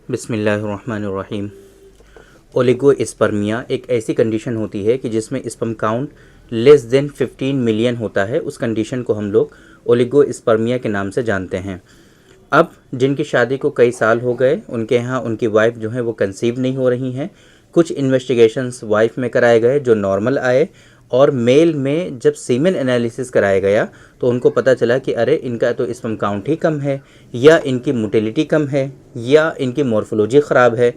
बिस्मिल्लाहिर्रहमानिर्रहीम। ओलिगोस्पर्मिया एक ऐसी कंडीशन होती है कि जिसमें sperm count less than 15 million होता है। उस कंडीशन को हम लोग ओलिगोस्पर्मिया के नाम से जानते हैं। अब जिनकी शादी को कई साल हो गए, उनके यहाँ उनकी वाइफ जो है वो कंसीव नहीं हो रही हैं। कुछ इन्वेस्टिगेशंस वाइफ में कराए गए जो नॉर्मल आए, और मेल में जब सीमेन एनालिसिस कराया गया तो उनको पता चला कि अरे इनका तो स्पर्म काउंट ही कम है, या इनकी मोटिलिटी कम है, या इनकी मॉर्फोलॉजी ख़राब है।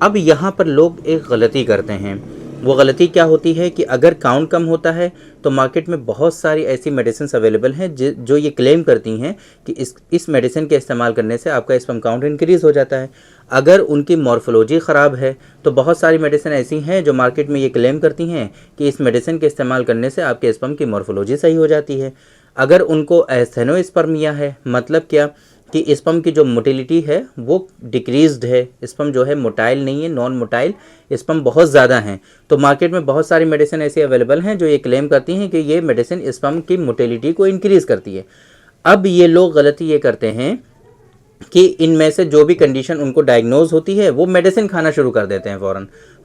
अब यहाँ पर लोग एक गलती करते हैं। वो गलती क्या होती है कि अगर काउंट कम होता है तो मार्केट में बहुत सारी ऐसी मेडिसिन अवेलेबल हैं जो ये क्लेम करती हैं कि इस मेडिसिन के इस्तेमाल करने से आपका स्पर्म काउंट इंक्रीज़ हो जाता है। अगर उनकी मॉर्फोलॉजी ख़राब है तो बहुत सारी मेडिसिन ऐसी हैं जो मार्केट में ये क्लेम करती हैं कि इस मेडिसिन के इस्तेमाल करने से आपके स्पर्म की मॉर्फोलॉजी सही हो जाती है। अगर उनको एस्थेनोस्पर्मिया है, मतलब क्या कि स्पर्म की जो मोटिलिटी है वो डिक्रीज्ड है, स्पर्म जो है मोटाइल नहीं है, नॉन मोटाइल स्पर्म बहुत ज़्यादा हैं, तो मार्केट में बहुत सारी मेडिसिन ऐसी अवेलेबल हैं जो ये क्लेम करती हैं कि ये मेडिसिन स्पर्म की मोटिलिटी को इंक्रीज़ करती है। अब ये लोग गलती ये करते हैं कि इनमें से जो भी कंडीशन उनको डायग्नोज होती है वो मेडिसिन खाना शुरू कर देते हैं।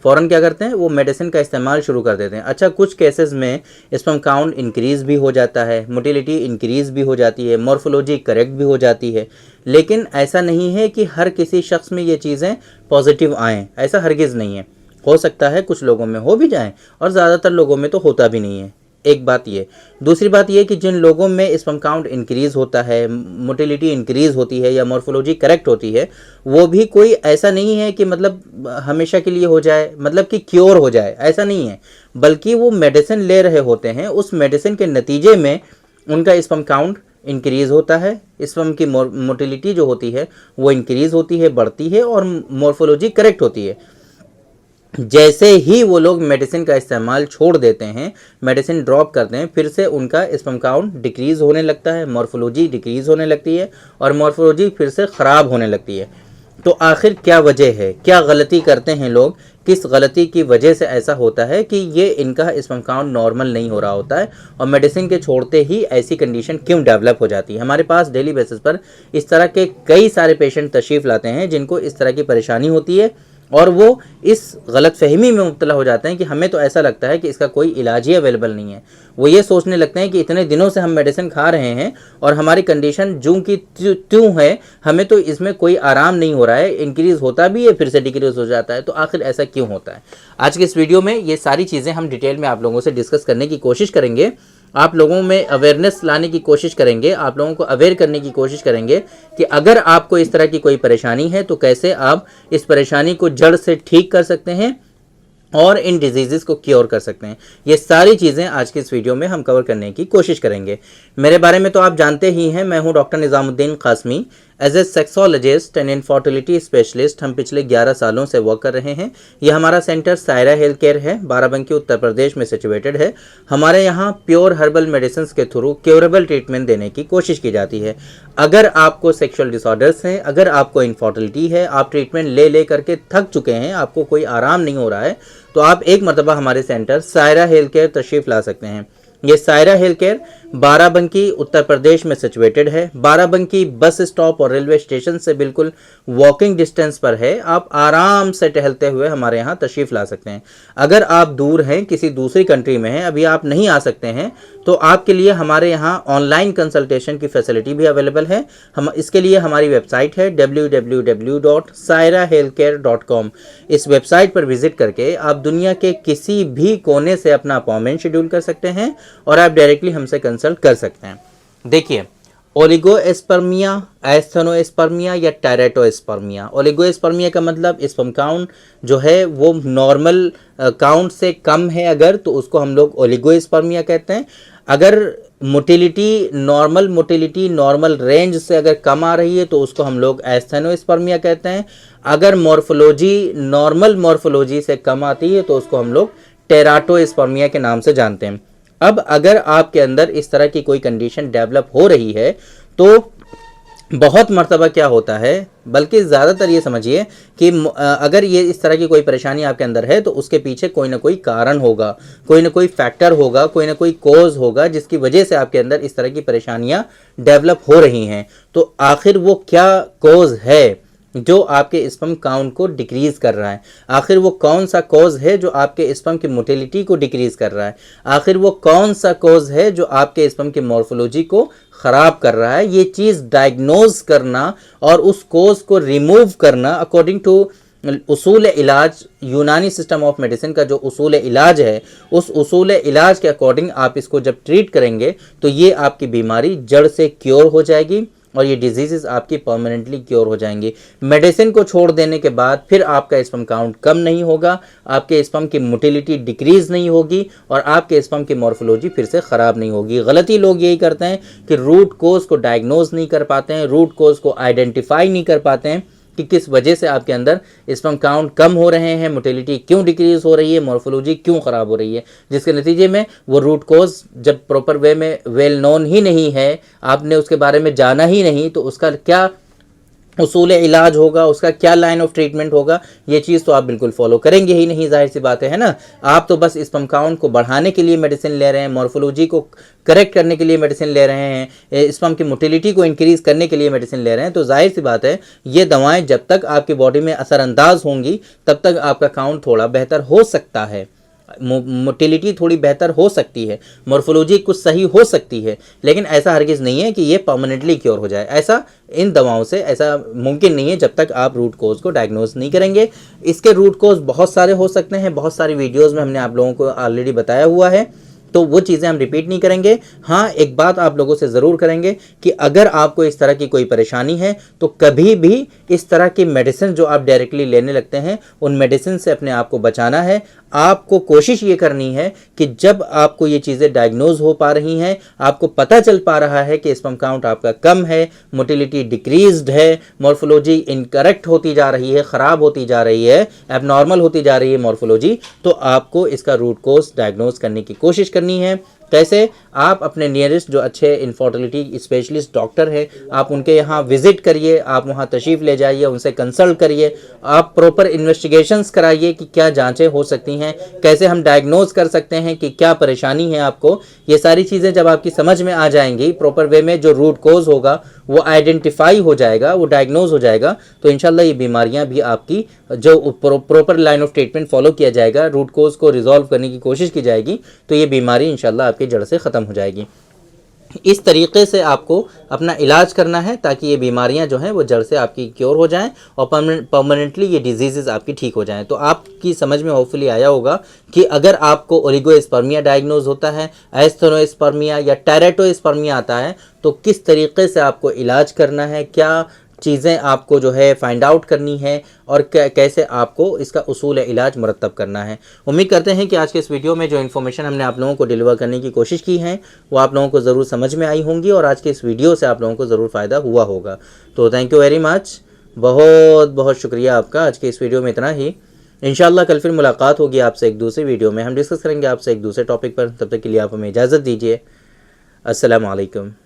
फ़ौरन क्या करते हैं, वो मेडिसिन का इस्तेमाल शुरू कर देते हैं। अच्छा, कुछ केसेस में स्पर्म काउंट इंक्रीज़ भी हो जाता है, मोटिलिटी इंक्रीज़ भी हो जाती है, मॉर्फोलॉजी करेक्ट भी हो जाती है, लेकिन ऐसा नहीं है कि हर किसी शख्स में ये चीज़ें पॉजिटिव आएँ। ऐसा हरगिज़ नहीं है। हो सकता है कुछ लोगों में हो भी जाएँ और ज़्यादातर लोगों में तो होता भी नहीं है। एक बात ये। दूसरी बात ये कि जिन लोगों में स्पर्म काउंट इंक्रीज़ होता है, मोटिलिटी इंक्रीज़ होती है या मॉर्फोलॉजी करेक्ट होती है, वो भी कोई ऐसा नहीं है कि मतलब हमेशा के लिए हो जाए, मतलब कि क्योर हो जाए, ऐसा नहीं है। बल्कि वो मेडिसिन ले रहे होते हैं, उस मेडिसिन के नतीजे में उनका स्पर्म काउंट इंक्रीज़ होता है, स्पर्म की मोटिलिटी जो होती है वो इंक्रीज़ होती है, बढ़ती है, और मॉर्फोलॉजी करेक्ट होती है। जैसे ही वो लोग मेडिसिन का इस्तेमाल छोड़ देते हैं, मेडिसिन ड्रॉप करते हैं, फिर से उनका स्पर्म काउंट डिक्रीज़ होने लगता है, मॉर्फोलॉजी डिक्रीज़ होने लगती है, और मॉर्फोलॉजी फिर से ख़राब होने लगती है। तो आखिर क्या वजह है, क्या गलती करते हैं लोग, किस गलती की वजह से ऐसा होता है कि ये इनका स्पर्म काउंट नॉर्मल नहीं हो रहा होता है, और मेडिसिन के छोड़ते ही ऐसी कंडीशन क्यों डेवलप हो जाती है। हमारे पास डेली बेसिस पर इस तरह के कई सारे पेशेंट तशरीफ़ लाते हैं जिनको इस तरह की परेशानी होती है, और वो इस गलत फहमी में मुब्तला हो जाते हैं कि हमें तो ऐसा लगता है कि इसका कोई इलाज ही अवेलेबल नहीं है। वो ये सोचने लगते हैं कि इतने दिनों से हम मेडिसिन खा रहे हैं और हमारी कंडीशन जूं की त्यों है, हमें तो इसमें कोई आराम नहीं हो रहा है, इंक्रीज़ होता भी है फिर से डिक्रीज़ हो जाता है, तो आखिर ऐसा क्यों होता है। आज के इस वीडियो में ये सारी चीज़ें हम डिटेल में आप लोगों से डिस्कस करने की कोशिश करेंगे, आप लोगों में अवेयरनेस लाने की कोशिश करेंगे, आप लोगों को अवेयर करने की कोशिश करेंगे कि अगर आपको इस तरह की कोई परेशानी है तो कैसे आप इस परेशानी को जड़ से ठीक कर सकते हैं और इन डिजीज़ को क्योर कर सकते हैं। ये सारी चीज़ें आज के इस वीडियो में हम कवर करने की कोशिश करेंगे। मेरे बारे में तो आप जानते ही हैं, मैं हूं doctor Nizamuddin Qasmi. As a sexologist and infertility specialist हम पिछले 11 सालों से वर्क कर रहे हैं। यह हमारा सेंटर सायरा हेल्थ केयर है, बाराबंकी उत्तर प्रदेश में सिचुएटेड है। हमारे यहाँ प्योर हर्बल मेडिसिन के थ्रू क्योरेबल ट्रीटमेंट देने की कोशिश की जाती है। अगर आपको सेक्सुअल डिसऑर्डर्स हैं, अगर आपको इनफर्टिलिटी है, आप ट्रीटमेंट ले करके थक चुके हैं, आपको कोई आराम नहीं हो रहा है, तो आप एक मरतबा हमारे सेंटर सायरा हेल्थ केयर तशरीफ़ ला सकते हैं। ये सायरा हेल्थ केयर बाराबंकी उत्तर प्रदेश में सिचुएटेड है। बाराबंकी बस स्टॉप और रेलवे स्टेशन से बिल्कुल वॉकिंग डिस्टेंस पर है। आप आराम से टहलते हुए हमारे यहाँ तशरीफ़ ला सकते हैं। अगर आप दूर हैं, किसी दूसरी कंट्री में हैं, अभी आप नहीं आ सकते हैं, तो आपके लिए हमारे यहाँ ऑनलाइन कंसल्टेशन की फैसिलिटी भी अवेलेबल है। हम इसके लिए हमारी वेबसाइट है www.sairahealthcare.com। इस वेबसाइट पर विजिट करके आप दुनिया के किसी भी कोने से अपना अपॉइंटमेंट शेड्यूल कर सकते हैं और आप डायरेक्टली हमसे कंसल्ट कर सकते हैं। देखिए, ओलिगोस्पर्मिया, एस्थेनोस्पर्मिया या टेरेटोस्पर्मिया। ओलिगोस्पर्मिया का मतलब स्पर्म काउंट जो है वो नॉर्मल काउंट से कम है अगर, तो उसको हम लोग ओलिगोस्पर्मिया कहते हैं। अगर मोटिलिटी नॉर्मल रेंज से अगर कम आ रही है तो उसको हम लोग एस्थेनोस्पर्मिया कहते हैं। अगर मॉर्फोलॉजी नॉर्मल मॉर्फोलॉजी से कम आती है तो उसको हम लोग टेराटोस्पर्मिया के नाम से जानते हैं। अब अगर आपके अंदर इस तरह की कोई कंडीशन डेवलप हो रही है तो बहुत मर्तबा क्या होता है, बल्कि ज़्यादातर ये समझिए कि अगर ये इस तरह की कोई परेशानी आपके अंदर है तो उसके पीछे कोई ना कोई कारण होगा, कोई ना कोई फैक्टर होगा, कोई ना कोई कोज होगा जिसकी वजह से आपके अंदर इस तरह की परेशानियां डेवलप हो रही हैं। तो आखिर वो क्या कोज है, जो आपके स्पर्म काउंट को डिक्रीज कर रहा है। आखिर वो कौन सा कॉज है जो आपके स्पर्म की मोटिलिटी को डिक्रीज कर रहा है, आखिर वो कौन सा कॉज है जो आपके स्पर्म की मॉर्फोलॉजी को ख़राब कर रहा है, ये चीज़ डायग्नोज करना और उस कॉज को रिमूव करना अकॉर्डिंग टू उसूल इलाज, यूनानी सिस्टम ऑफ मेडिसिन का जो उसूल इलाज है, उस उसूल इलाज के अकॉर्डिंग आप इसको जब ट्रीट करेंगे तो ये आपकी बीमारी जड़ से क्योर हो जाएगी और ये डिजीज़ आपकी परमानेंटली क्योर हो जाएंगी। मेडिसिन को छोड़ देने के बाद फिर आपका स्पर्म काउंट कम नहीं होगा, आपके स्पर्म की मोटिलिटी डिक्रीज़ नहीं होगी और आपके स्पर्म की मॉर्फोलॉजी फिर से ख़राब नहीं होगी। गलती लोग यही करते हैं कि रूट कोज को डायग्नोज नहीं कर पाते हैं, रूट कोज को आइडेंटिफाई नहीं कर पाते हैं कि किस वजह से आपके अंदर स्पर्म काउंट कम हो रहे हैं, मोटिलिटी क्यों डिक्रीज हो रही है, मॉर्फोलॉजी क्यों ख़राब हो रही है, जिसके नतीजे में वो रूट कोज जब प्रॉपर वे में वेल नोन ही नहीं है, आपने उसके बारे में जाना ही नहीं, तो उसका क्या उसूल इलाज होगा, उसका क्या लाइन ऑफ ट्रीटमेंट होगा, ये चीज़ तो आप बिल्कुल फॉलो करेंगे ही नहीं। जाहिर सी बात है ना। आप तो बस स्पर्म काउंट को बढ़ाने के लिए मेडिसिन ले रहे हैं, मॉर्फोलॉजी को करेक्ट करने के लिए मेडिसिन ले रहे हैं, स्पर्म की मोटिलिटी को इंक्रीज़ करने के लिए मेडिसिन ले रहे हैं, तो जाहिर सी बात है ये दवाएं जब तक आपकी बॉडी में असरअंदाज होंगी तब तक आपका काउंट थोड़ा बेहतर हो सकता है, मोटिलिटी थोड़ी बेहतर हो सकती है, मॉर्फोलॉजी कुछ सही हो सकती है, लेकिन ऐसा हरगिज़ नहीं है कि ये परमानेंटली क्योर हो जाए। ऐसा इन दवाओं से ऐसा मुमकिन नहीं है जब तक आप रूट कोज को डायग्नोज नहीं करेंगे। इसके रूट कोज बहुत सारे हो सकते हैं, बहुत सारी वीडियोज़ में हमने आप लोगों को ऑलरेडी बताया हुआ है, तो वो चीज़ें हम रिपीट नहीं करेंगे। हाँ, एक बात आप लोगों से ज़रूर करेंगे कि अगर आपको इस तरह की कोई परेशानी है तो कभी भी इस तरह की मेडिसिन जो आप डायरेक्टली लेने लगते हैं उन मेडिसिन से अपने आप को बचाना है। आपको कोशिश ये करनी है कि जब आपको ये चीज़ें डायग्नोज हो पा रही हैं, आपको पता चल पा रहा है कि स्पर्म काउंट आपका कम है, मोटिलिटी डिक्रीज्ड है, मॉर्फोलॉजी इनकरेक्ट होती जा रही है, ख़राब होती जा रही है, एबनॉर्मल होती जा रही है मॉर्फोलॉजी, तो आपको इसका रूट कोज डायग्नोज करने की कोशिश करनी है। कैसे? आप अपने नियरेस्ट जो अच्छे इनफर्टिलिटी स्पेशलिस्ट डॉक्टर हैं, आप उनके यहाँ विजिट करिए, आप वहाँ तशरीफ़ ले जाइए, उनसे कंसल्ट करिए, आप प्रॉपर इन्वेस्टिगेशंस कराइए कि क्या जांचें हो सकती हैं, कैसे हम डायग्नोज कर सकते हैं कि क्या परेशानी है आपको। ये सारी चीज़ें जब आपकी समझ में आ जाएंगी प्रॉपर वे में, जो रूट कोज होगा वो आइडेंटिफाई हो जाएगा, वो डायग्नोज हो जाएगा, तो इंशाल्लाह ये बीमारियां भी आपकी जो proper line of treatment follow किया जाएगा, रूट कोज को रिजॉल्व करने की कोशिश की जाएगी, तो ये बीमारी इंशाल्लाह आपकी जड़ से ख़त्म हो जाएगी। इस तरीके से आपको अपना इलाज करना है ताकि ये बीमारियां जो हैं वो जड़ से आपकी क्योर हो जाएं और परमानेंटली ये डिजीज़ आपकी ठीक हो जाएं। तो आपकी समझ में होपफुली आया होगा कि अगर आपको ओलिगोस्पर्मिया डायग्नोज होता है, एस्थेनोस्पर्मिया या टेरेटोस्पर्मिया आता है, तो किस तरीके से आपको इलाज करना है, क्या चीज़ें आपको जो है फाइंड आउट करनी है और कैसे आपको इसका उसूल इलाज मुरतब करना है। उम्मीद करते हैं कि आज के इस वीडियो में जो इन्फॉर्मेशन हमने आप लोगों को डिलीवर करने की कोशिश की है वो आप लोगों को ज़रूर समझ में आई होंगी और आज के इस वीडियो से आप लोगों को ज़रूर फ़ायदा हुआ होगा। तो थैंक यू वेरी मच, बहुत बहुत शुक्रिया आपका। आज के इस वीडियो में इतना ही। इंशाल्लाह कल फिर मुलाकात होगी आपसे एक दूसरी वीडियो में, हम डिस्कस करेंगे आपसे एक दूसरे टॉपिक पर। तब तक के लिए आप हमें इजाज़त दीजिए। अस्सलाम वालेकुम।